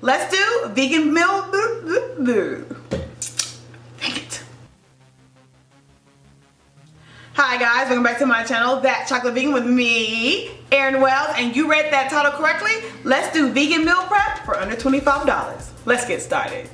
let's do vegan meal. Dang it. Hi guys, welcome back to my channel, That Chocolate Vegan, with me, Erin Wells, and you read that title correctly. Let's do vegan meal prep for under $25. Let's get started.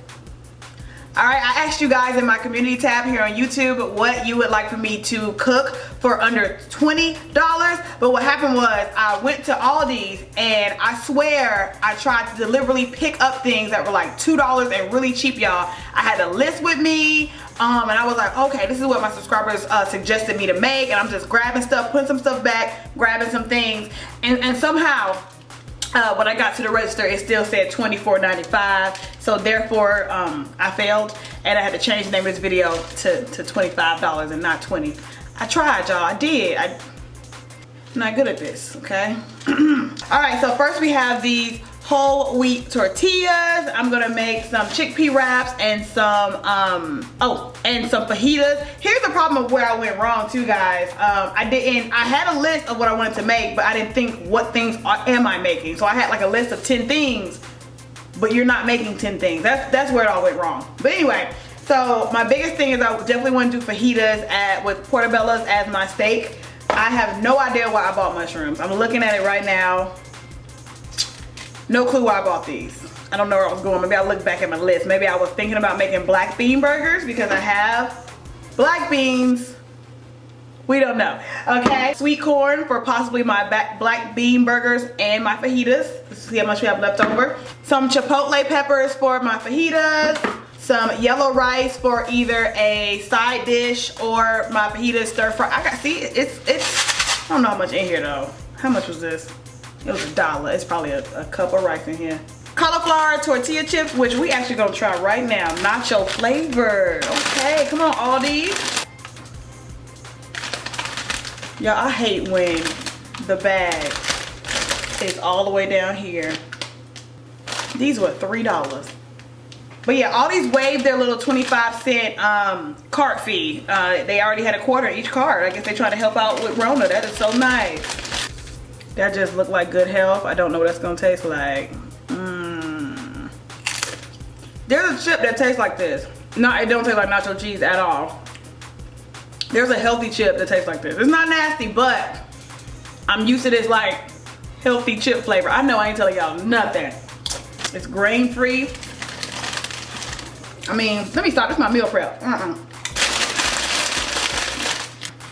Alright, I asked you guys in my community tab here on YouTube what you would like for me to cook for under $20, but what happened was I went to Aldi's and I swear I tried to deliberately pick up things that were like $2 and really cheap, y'all. I had a list with me and I was like, okay, this is what my subscribers suggested me to make, and I'm just grabbing stuff, putting some stuff back, grabbing some things, and somehow when I got to the register, it still said $24.95, so therefore I failed, and I had to change the name of this video to $25 and not $20. I tried, y'all. I did. I'm not good at this, okay? Alright, so first we have these whole wheat tortillas. I'm gonna make some chickpea wraps and some some fajitas. Here's the problem of where I went wrong too, guys. I had a list of what I wanted to make, but I didn't think what things am I making. So I had like a list of 10 things, but you're not making 10 things. That's where it all went wrong. But anyway, so my biggest thing is I definitely want to do fajitas with portobellos as my steak. I have no idea why I bought mushrooms. I'm looking at it right now. No clue why I bought these. I don't know where I was going. Maybe I looked back at my list. Maybe I was thinking about making black bean burgers because I have black beans. We don't know. Okay. Sweet corn for possibly my black bean burgers and my fajitas. Let's see how much we have left over. Some chipotle peppers for my fajitas. Some yellow rice for either a side dish or my fajita stir fry. I don't know how much in here though. How much was this? It was $1. It's probably a cup of rice in here. Cauliflower tortilla chips, which we actually gonna try right now. Nacho flavor. Okay, come on, Aldi. Y'all, I hate when the bag is all the way down here. These were $3. But yeah, Aldi's waived their little 25-cent cart fee. They already had a quarter in each cart. I guess they trying to help out with Rona. That is so nice. That just looked like good health. I don't know what that's gonna taste like. There's a chip that tastes like this. No, it don't taste like nacho cheese at all. There's a healthy chip that tastes like this. It's not nasty, but I'm used to this like healthy chip flavor. I know I ain't telling y'all nothing. It's grain free. I mean, let me start. This is my meal prep.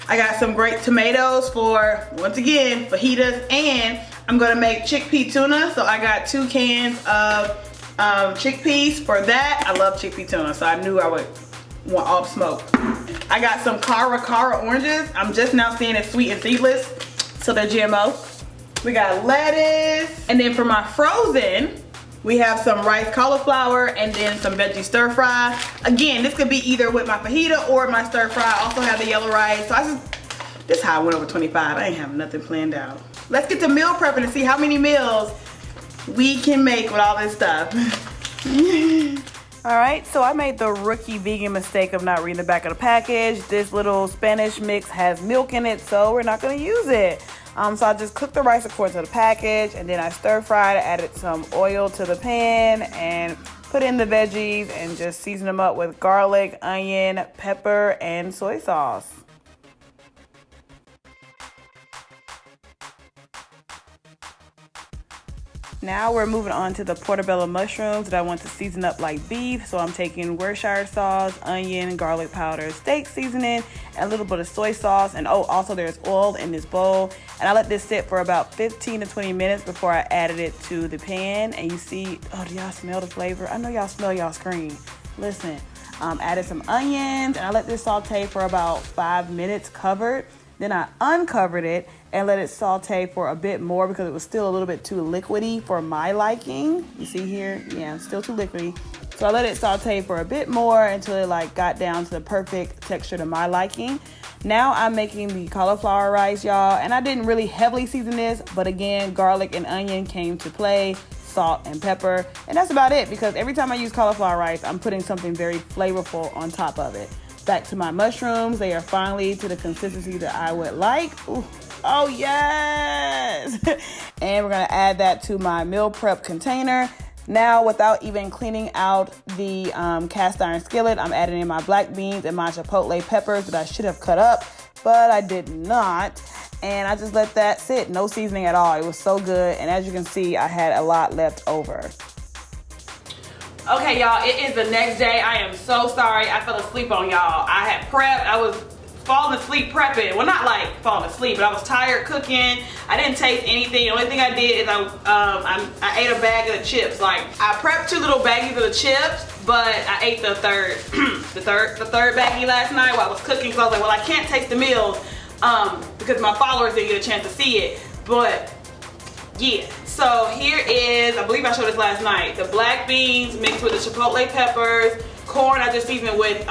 I got some great tomatoes for, once again, fajitas, and I'm gonna make chickpea tuna. So I got 2 cans of chickpeas for that. I love chickpea tuna, so I knew I would want all the smoke. I got some cara oranges. I'm just now seeing it's sweet and seedless, so they're GMO. We got lettuce, and then for my frozen, we have some rice cauliflower and then some veggie stir fry. Again, this could be either with my fajita or my stir fry. I also have the yellow rice. So this is how I went over 25. I ain't have nothing planned out. Let's get to meal prepping and see how many meals we can make with all this stuff. All right, so I made the rookie vegan mistake of not reading the back of the package. This little Spanish mix has milk in it, so we're not gonna use it. So I just cooked the rice according to the package, and then I stir fried, added some oil to the pan, and put in the veggies and just season them up with garlic, onion, pepper, and soy sauce. Now we're moving on to the portobello mushrooms that I want to season up like beef. So I'm taking Worcestershire sauce, onion, garlic powder, steak seasoning, and a little bit of soy sauce. And oh, also there's oil in this bowl. And I let this sit for about 15 to 20 minutes before I added it to the pan. And you see, oh, do y'all smell the flavor? I know y'all smell y'all screen. Listen, added some onions, and I let this saute for about 5 minutes covered. Then I uncovered it and let it saute for a bit more because it was still a little bit too liquidy for my liking. You see here? Yeah, still too liquidy. So I let it saute for a bit more until it like got down to the perfect texture to my liking. Now I'm making the cauliflower rice, y'all, and I didn't really heavily season this, but again, garlic and onion came to play, salt and pepper, and that's about it because every time I use cauliflower rice, I'm putting something very flavorful on top of it. Back to my mushrooms. They are finally to the consistency that I would like. Ooh. Oh yes! And we're gonna add that to my meal prep container. Now, without even cleaning out the cast iron skillet, I'm adding in my black beans and my chipotle peppers that I should have cut up, but I did not. And I just let that sit, no seasoning at all. It was so good, and as you can see, I had a lot left over. Okay, y'all, it is the next day. I am so sorry I fell asleep on y'all. I had prepped, I was falling asleep prepping. Well, not like falling asleep, but I was tired cooking. I didn't taste anything. The only thing I did is I ate a bag of the chips. Like, I prepped 2 little baggies of the chips, but I ate the third third baggie last night while I was cooking. So I was like, well, I can't taste the meals because my followers didn't get a chance to see it. But yeah, so here is, I believe I showed this last night, the black beans mixed with the chipotle peppers, corn I just seasoned with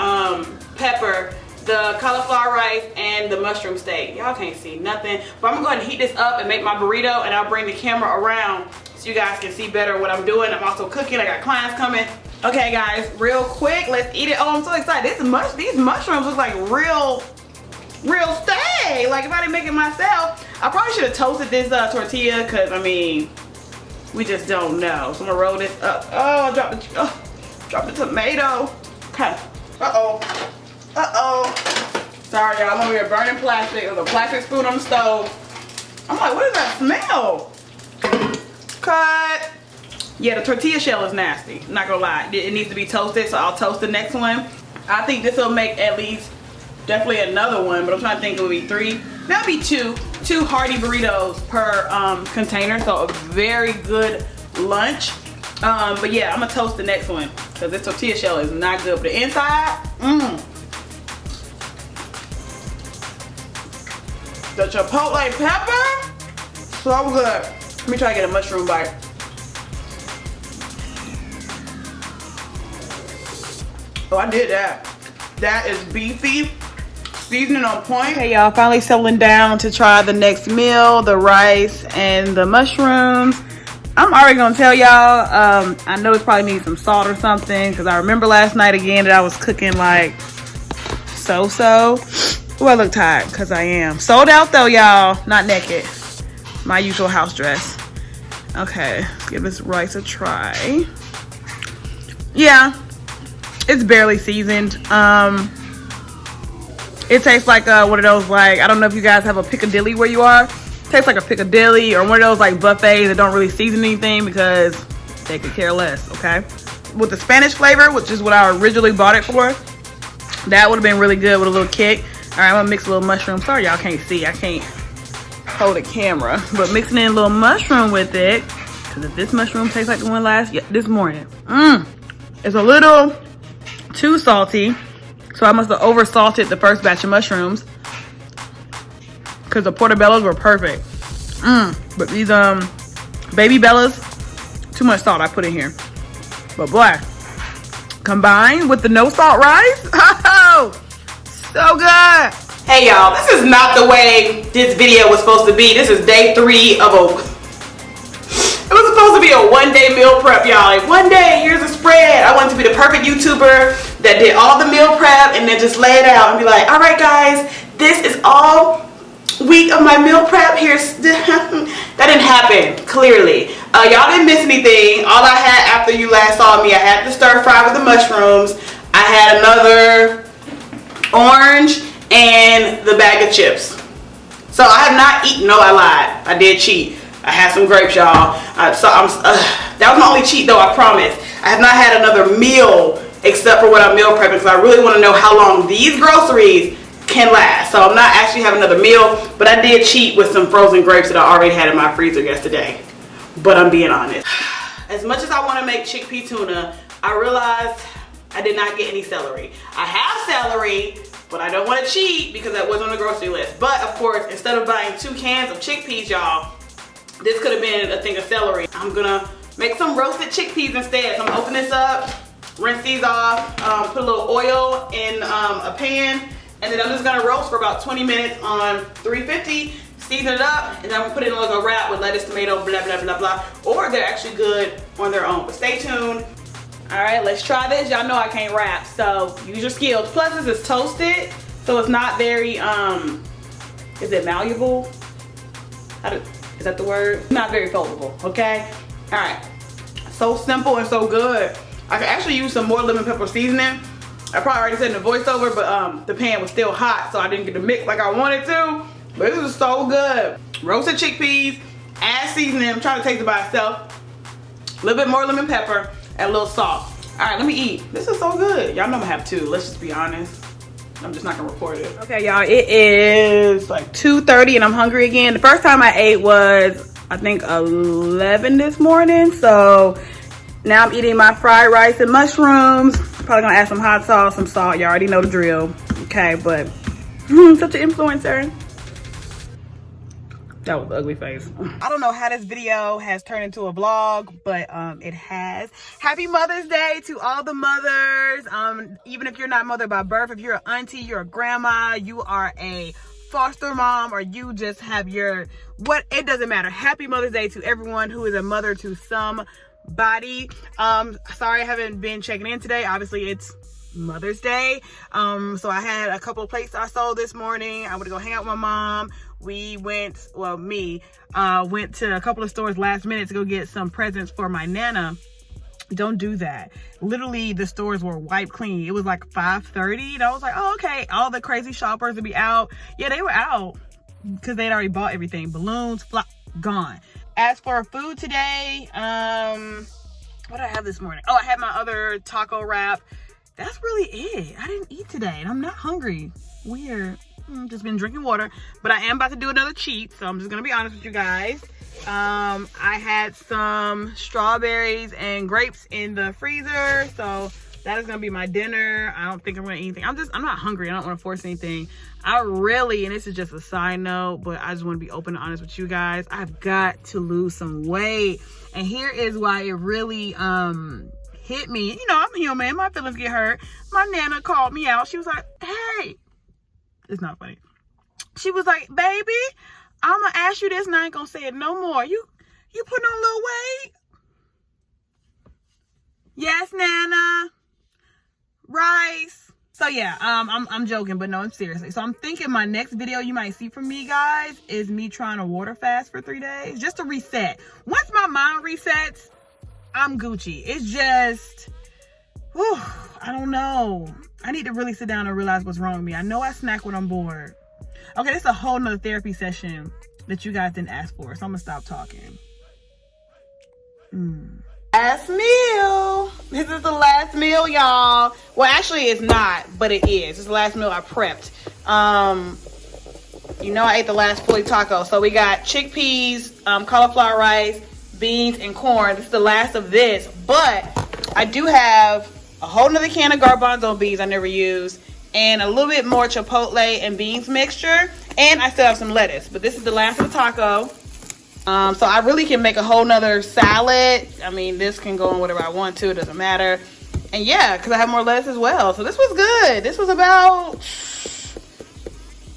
pepper, the cauliflower rice, and the mushroom steak. Y'all can't see nothing, but I'm gonna go ahead and heat this up and make my burrito, and I'll bring the camera around so you guys can see better what I'm doing. I'm also cooking, I got clients coming. Okay guys, real quick, let's eat it. Oh, I'm so excited. These mushrooms look like real steak. Like, if I didn't make it myself, I probably should have toasted this tortilla, because I mean, we just don't know. So I'm gonna roll this up. Oh, I dropped the tomato. Okay. Sorry, y'all. I'm over here burning plastic. There's a plastic spoon on the stove. I'm like, what is that smell? Cut. Yeah, the tortilla shell is nasty. Not gonna lie. It needs to be toasted, so I'll toast the next one. I think this will make at least definitely another one, but I'm trying to think it would be 3. That'll be 2 hearty burritos per container, so a very good lunch. But yeah, I'm gonna toast the next one because this tortilla shell is not good. But the inside, the chipotle pepper, so good. Let me try to get a mushroom bite. Oh, I did that. That is beefy. Seasoning on point. Hey y'all, finally settling down to try the next meal, the rice and the mushrooms. I'm already gonna tell y'all, I know it's probably needs some salt or something, because I remember last night again that I was cooking like so. Oh, I look tired, because I am. Sold out though, y'all. Not naked. My usual house dress. Okay, let's give this rice a try. Yeah, it's barely seasoned. It tastes like one of those, like, I don't know if you guys have a Piccadilly where you are. It tastes like a Piccadilly or one of those like buffets that don't really season anything because they could care less, okay? With the Spanish flavor, which is what I originally bought it for, that would have been really good with a little kick. All right, I'm gonna mix a little mushroom. Sorry y'all can't see, I can't hold the camera, but mixing in a little mushroom with it, because if this mushroom tastes like the one this morning, it's a little too salty. So I must have over salted the first batch of mushrooms because the portobellos were perfect. But these baby bellas, too much salt I put in here. But boy, combined with the no salt rice, oh, so good. Hey y'all, this is not the way this video was supposed to be. This is day 3 of it was supposed to be a 1-day meal prep, y'all. Like, one day, here's a spread. I wanted to be the perfect YouTuber that did all the meal prep and then just lay it out and be like, all right, guys, this is all week of my meal prep. Here's that didn't happen, clearly. Y'all didn't miss anything. All I had after you last saw me, I had the stir fry with the mushrooms. I had another orange and the bag of chips. So I have not eaten. No, I lied. I did cheat. I had some grapes, y'all. That was my only cheat, though, I promise. I have not had another meal except for what I'm meal prepping, because I really want to know how long these groceries can last. So I'm not actually having another meal, but I did cheat with some frozen grapes that I already had in my freezer yesterday. But I'm being honest. As much as I want to make chickpea tuna, I realized I did not get any celery. I have celery, but I don't want to cheat because that was on the grocery list. But of course, instead of buying 2 cans of chickpeas, y'all, this could have been a thing of celery. I'm gonna make some roasted chickpeas instead. So I'm gonna open this up, rinse these off, put a little oil in a pan, and then I'm just gonna roast for about 20 minutes on 350, season it up, and then I'm gonna put it in like a wrap with lettuce, tomato, blah, blah, blah, blah. Or they're actually good on their own, but stay tuned. All right, let's try this. Y'all know I can't wrap, so use your skills. Plus this is toasted, so it's not very, is it malleable? Is that the word? Not very foldable, okay? All right, So simple and so good. I could actually use some more lemon pepper seasoning. I probably already said in the voiceover, but the pan was still hot, so I didn't get the mix like I wanted to. But this is so good. Roasted chickpeas, add seasoning. I'm trying to taste it by itself. A little bit more lemon pepper and a little salt. All right, let me eat. This is so good. Y'all know I'm gonna have two. Let's just be honest. I'm just not gonna record it. Okay, y'all, it is like 2:30 and I'm hungry again. The first time I ate was, I think, 11 this morning. So now I'm eating my fried rice and mushrooms. Probably gonna add some hot sauce, some salt. You already know the drill. Okay, but such an influencer. That was an ugly face. I don't know how this video has turned into a vlog, but it has. Happy Mother's Day to all the mothers. Even if you're not mother by birth, if you're an auntie, you're a grandma, you are a foster mom, or you just have your, it doesn't matter. Happy Mother's Day to everyone who is a mother to somebody. Sorry I haven't been checking in today. Obviously it's Mother's Day. So I had a couple of plates I sold this morning. I would go hang out with my mom. We went, well, went to a couple of stores last minute to go get some presents for my Nana. Don't do that. Literally, the stores were wiped clean. It was like 5:30, and I was like, oh, okay. All the crazy shoppers would be out. Yeah, they were out because they'd already bought everything. Balloons, gone. As for food today, what did I have this morning? Oh, I had my other taco wrap. That's really it. I didn't eat today, and I'm not hungry. Weird. Just been drinking water, but I am about to do another cheat, so I'm just gonna be honest with you guys. I had some strawberries and grapes in the freezer, so that is gonna be my dinner. I don't think I'm gonna eat anything. I'm not hungry. I don't want to force anything. I really, and this is just a side note, but I just want to be open and honest with you guys. I've got to lose some weight, and here is why it really hit me. You know, I'm human. My feelings get hurt. My Nana called me out. She was like, hey. It's not funny. She was like, baby, I'm gonna ask you this and I ain't gonna say it no more. You putting on a little weight? Yes, Nana. Rice. So yeah, I'm joking, but no, I'm seriously. So I'm thinking my next video you might see from me, guys, is me trying to water fast for 3 days. Just to reset. Once my mind resets, I'm Gucci. It's just, whew, I don't know. I need to really sit down and realize what's wrong with me. I know I snack when I'm bored. Okay, this is a whole nother therapy session that you guys didn't ask for, so I'm gonna stop talking. Last meal. This is the last meal, y'all. Well, actually it's not, but it is. It's the last meal I prepped. You know I ate the last fully taco. So we got chickpeas, cauliflower rice, beans, and corn. This is the last of this, but I do have a whole nother can of garbanzo beans I never used, and a little bit more chipotle and beans mixture, and I still have some lettuce, but this is the last of the taco. So I really can make a whole nother salad. I mean, this can go on whatever I want to, it doesn't matter. And yeah, because I have more lettuce as well. So this was good. This was about,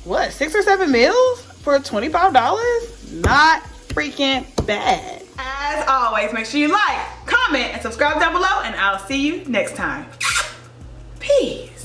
what, 6 or 7 meals for $25? Not freaking bad. As always, make sure you like, comment, and subscribe down below, and I'll see you next time. Peace.